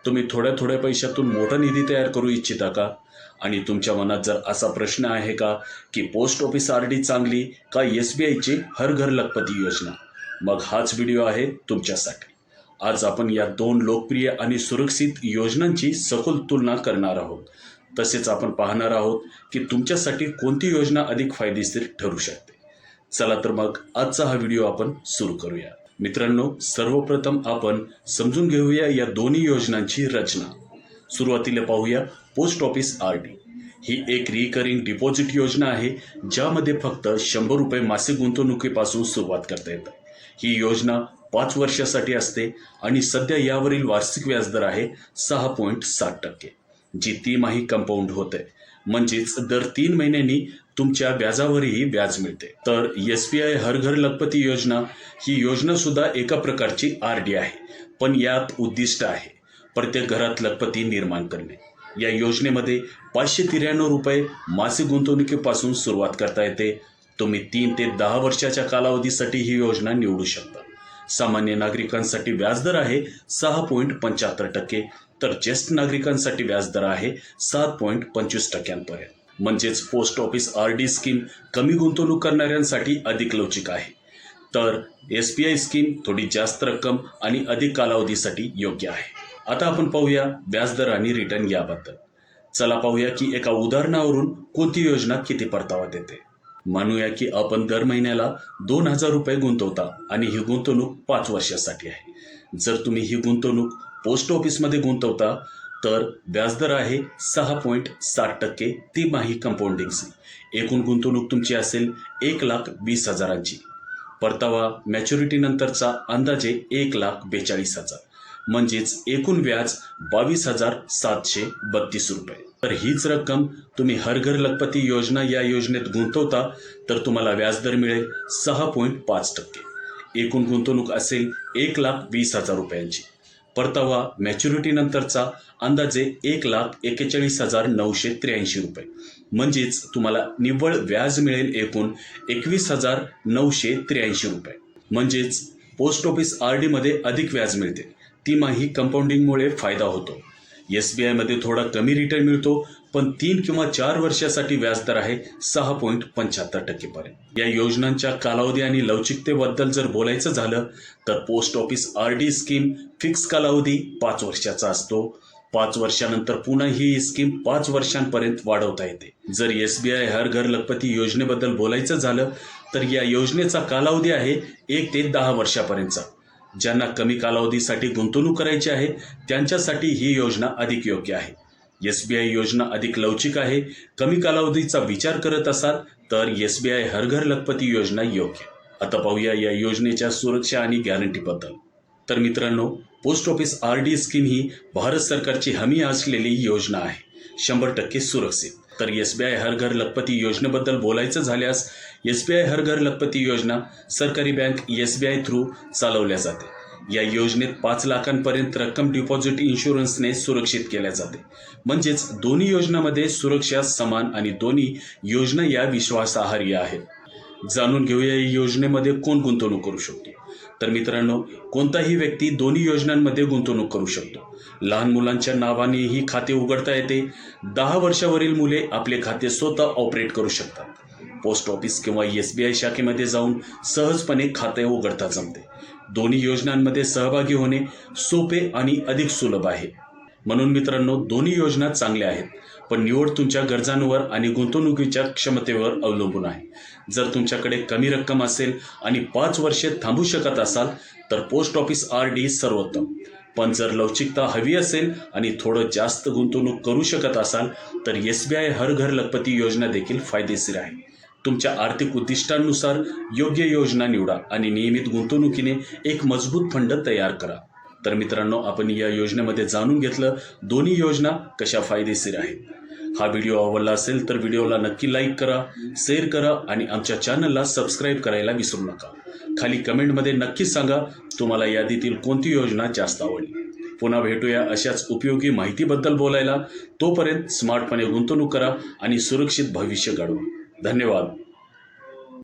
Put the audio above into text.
तुम्ही थोड्या थोड्या पैशातून मोठा निधी तयार करू इच्छिता का? आणि तुमच्या मनात जर असा प्रश्न आहे का की पोस्ट ऑफिस आर.डी चांगली का एस.बी.आयची हर घर लखपती योजना? मग हाच व्हिडिओ आहे तुमच्यासाठी. आज आपण या दोन लोकप्रिय आणि सुरक्षित योजनांची सखोल तुलना करणार आहोत. तसेच आपण पाहणार आहोत की तुमच्यासाठी कोणती योजना अधिक फायदेशीर ठरू शकते. चला तर मग आजचा हा व्हिडिओ आपण सुरू करूया. मित्रांनो, सर्वप्रथम आपण समजून घेऊया या दोन्ही योजनांची रचना. सुरुवातीला पाहूया पोस्ट ऑफिस आर.डी. ही एक रिकरिंग डिपॉझिट योजना आहे ज्यामध्ये फक्त 100 रुपये मासिक गुंतवणुकीपासून सुरुवात करता येते. ही योजना 5 वर्षासाठी असते आणि सध्या यावरील वार्षिक व्याजदर आहे 6.7%, जी तिमाही कंपाऊंड होते. म्हणजेच दर 3 महिन्यांनी तुमच्या व्याजावरही व्याज मिळते. तर एस.बी.आय हर घर लखपती योजना ही योजना सुद्धा एका प्रकारची आर.डी आहे, पण यात उद्दिष्ट आहे प्रत्येक घरात लखपती निर्माण करणे. या योजनेमध्ये 593 रुपये मासिक गुंतवणुकीपासून सुरुवात करता येते. तुम्ही 3 ते 10 वर्षाच्या कालावधीसाठी ही योजना निवडू शकता. सामान्य नागरिकांसाठी व्याजदर आहे 6.75%, तर ज्येष्ठ नागरिकांसाठी व्याजदर आहे 7.25% म्हणजेच पोस्ट ऑफिस आर.डी स्कीम कमी गुंतवणूक करणाऱ्यांसाठी अधिक लवचिक आहे, तर एस.बी.आय स्कीम थोडी जास्त रक्कम आणि अधिक कालावधीसाठी योग्य आहे. आता आपण पाहूया व्याजदर आणि रिटर्न याबद्दल. चला पाहूया की एका उदाहरणावरून कोणती योजना किती परतावा देते. मानूया की आपण दर महिन्याला 2000 रुपये गुंतवता आणि ही गुंतवणूक 5 वर्षासाठी आहे. जर तुम्ही ही गुंतवणूक पोस्ट ऑफिसमध्ये गुंतवता तर व्याजदर आहे 6.7% तिमाही कंपाऊंडिंगची. एकूण गुंतवणूक तुमची असेल 1,20,000ची. परतावा मॅच्युरिटी नंतरचा अंदाजे 1,42,000, म्हणजेच एकूण व्याज 22,732 रुपये. तर हीच रक्कम तुम्ही हर घर लखपती योजना या योजनेत गुंतवता तर तुम्हाला व्याजदर मिळेल 6.5%. एकूण गुंतवणूक असेल 1,20,000 रुपयांची. परतावा मॅच्युरिटी नंतरचा अंदाजे 1,41,983 रुपये, म्हणजेच तुम्हाला निव्वळ व्याज मिळेल एकूण 21,983 रुपये. म्हणजेच पोस्ट ऑफिस आर.डी मध्ये अधिक व्याज मिळते. तिमाही कंपाऊंडिंगमुळे फायदा होतो. एस.बी.आय मध्ये थोडा कमी रिटर्न मिळतो, पण 3 किंवा 4 वर्षासाठी व्याजदर आहे 6.75% पर्यंत. या योजनांच्या कालावधी आणि लवचिकतेबद्दल जर बोलायचं झालं तर post office RD scheme fix कालावधी 5 वर्षाचा असतो. 5 वर्षानंतर पुन्हा ही स्कीम 5 वर्षांपर्यंत वाढवता येते. जर एस.बी.आय हर घर लखपती योजनेबद्दल बोलायचं झालं तर या योजनेचा कालावधी आहे 1 ते 10 वर्षापर्यंतचा. ज्यांना कमी कालावधीसाठी गुंतवणूक करायची आहे त्यांच्यासाठी ही योजना अधिक योग्य आहे. एस.बी.आय योजना अधिक लवचिक आहे. कमी कालावधीचा विचार करत असाल तर एस.बी.आय हर घर लखपती योजना योग्य. आता पाहूया या योजनेच्या सुरक्षा आणि गॅरंटीबद्दल. तर मित्रांनो, पोस्ट ऑफिस आर.डी स्कीम ही भारत सरकारची हमी असलेली योजना आहे, 100% सुरक्षित. तर एस.बी.आय हर घर लखपती योजनेबद्दल बोलायचं झाल्यास एस.बी.आय हर घर लखपती योजना सरकारी बँक एस.बी.आय थ्रू चालवल्या जाते. या योजनेत 5 लाखांपर्यंत रक्कम डिपॉझिट इन्शुरन्सने सुरक्षित केल्या जाते. म्हणजेच दोन्ही योजनांमध्ये सुरक्षा समान आणि दोन्ही योजना या विश्वासार्ह आहेत. जाणून घेऊया या योजनेमध्ये कोण गुंतवणूक करू शकतो. तर मित्रांनो, कोणताही व्यक्ती दोन्ही योजनांमध्ये गुंतवणूक करू शकतो. लहान मुलांच्या नावाने ही खाते उघडता येते. 10 वर्षावरील मुले आपले खाते स्वतः ऑपरेट करू शकतात. पोस्ट ऑफिस किंवा एस.बी.आय शाखेमध्ये जाऊन सहजपणे खाते उघडता जमते. दोन्ही योजनांमध्ये सहभागी होणे सोपे आणि अधिक सुलभ आहे. म्हणून मित्रांनो, दोन्ही योजना चांगल्या आहेत, पण निवड तुमच्या गरजांवर आणि गुंतवणुकीच्या क्षमतेवर अवलंबून आहे. जर तुमच्याकडे कमी रक्कम असेल आणि 5 वर्षे थांबू शकत असाल तर पोस्ट ऑफिस आर.डी सर्वोत्तम. पण जर लवचिकता हवी असेल आणि थोडं जास्त गुंतवणूक करू शकत असाल तर एस.बी.आय हर घर लखपती योजना देखील फायदेशीर आहे. तुमच्या आर्थिक उद्दिष्टांनुसार योग्य योजना निवडा आणि नियमित गुंतवणुकीने एक मजबूत फंड तयार करा. तर मित्रांनो, आपण या योजनेमध्ये जाणून घेतलं दोन्ही योजना कशा फायदेशीर आहेत. हा व्हिडिओ आवडला असेल तर व्हिडिओला नक्की लाईक करा, शेअर करा आणि आमच्या चॅनलला सबस्क्राईब करायला विसरू नका. खाली कमेंटमध्ये नक्की सांगा तुम्हाला यादीतील कोणती योजना जास्त आवडली. पुन्हा भेटूया अशाच उपयोगी माहितीबद्दल बोलायला. तोपर्यंत स्मार्टपणे गुंतवणूक करा आणि सुरक्षित भविष्य घडवा. धन्यवाद.